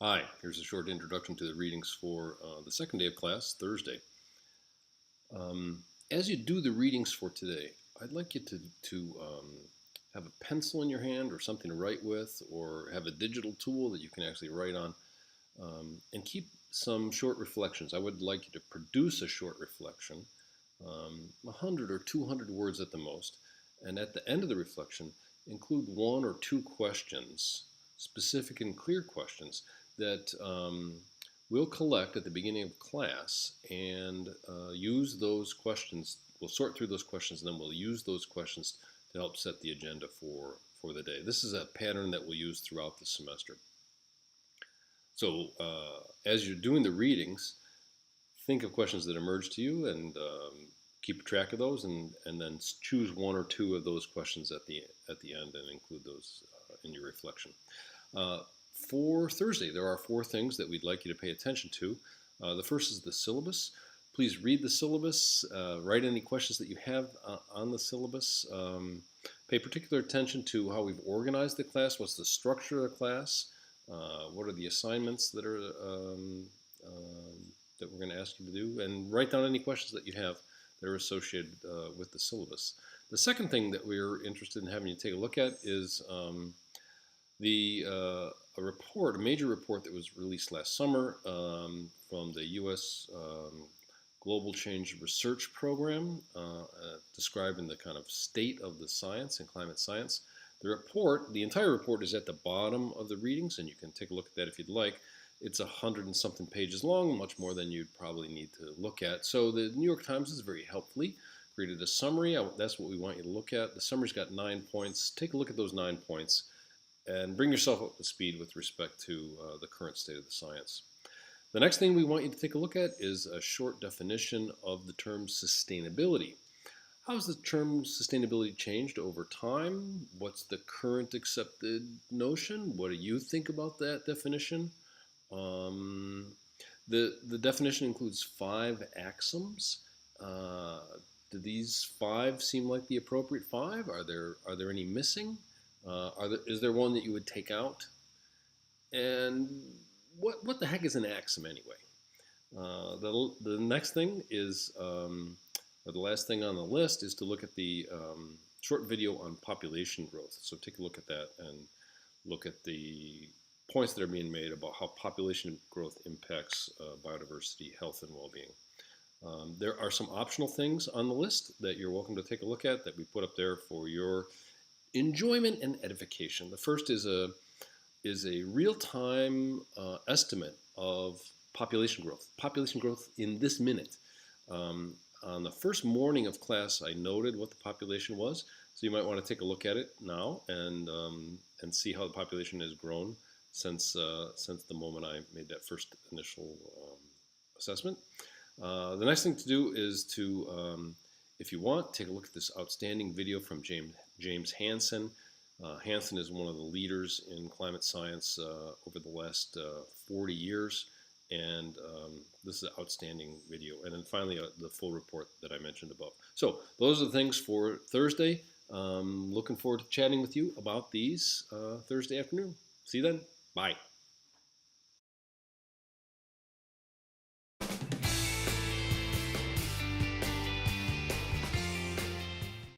Hi, here's a short introduction to the readings for the second day of class, Thursday. As you do the readings for today, I'd like you to have a pencil in your hand or something to write with, or have a digital tool that you can actually write on, and keep some short reflections. I would like you to produce a short reflection, 100 or 200 words at the most, and at the end of the reflection, include one or two questions, specific and clear questions that we'll collect at the beginning of class and use those questions. We'll sort through those questions and then we'll use those questions to help set the agenda for the day. This is a pattern that we'll use throughout the semester. So as you're doing the readings, think of questions that emerge to you and keep track of those, and then choose one or two of those questions at the end and include those in your reflection. For Thursday, there are 4 things that we'd like you to pay attention to. The first is the syllabus. Please read the syllabus, write any questions that you have on the syllabus. Pay particular attention to how we've organized the class, what's the structure of the class, what are the assignments that are that we're going to ask you to do, and write down any questions that you have that are associated with the syllabus. The second thing that we're interested in having you take a look at is a major report that was released last summer from the U.S. Global Change Research Program, describing the kind of state of the science and climate science. The entire report is at the bottom of the readings, and you can take a look at that if you'd like. It's 100 and something pages long, much more than you'd probably need to look at. So the New York Times has very helpfully created a summary. That's what we want you to look at. The summary's got 9 points. Take a look at those 9 points and bring yourself up to speed with respect to the current state of the science. The next thing we want you to take a look at is a short definition of the term sustainability. How has the term sustainability changed over time? What's the current accepted notion? What do you think about that definition? The definition includes 5 axioms. Do these 5 seem like the appropriate 5? Are there any missing? Is there one that you would take out? And what the heck is an axiom anyway? The next thing is, or the last thing on the list is to look at the short video on population growth. So take a look at that and look at the points that are being made about how population growth impacts biodiversity, health, and well-being. There are some optional things on the list that you're welcome to take a look at that we put up there for your enjoyment and edification. The first is a real-time estimate of population growth in this minute. On the first morning of class, I noted what the population was, so you might want to take a look at it now and see how the population has grown since the moment I made that first initial assessment. The next thing to do is to, if you want, take a look at this outstanding video from James Hansen. Hansen is one of the leaders in climate science over the last 40 years, and this is an outstanding video. And then finally, the full report that I mentioned above. So those are the things for Thursday. Looking forward to chatting with you about these Thursday afternoon. See you then. Bye.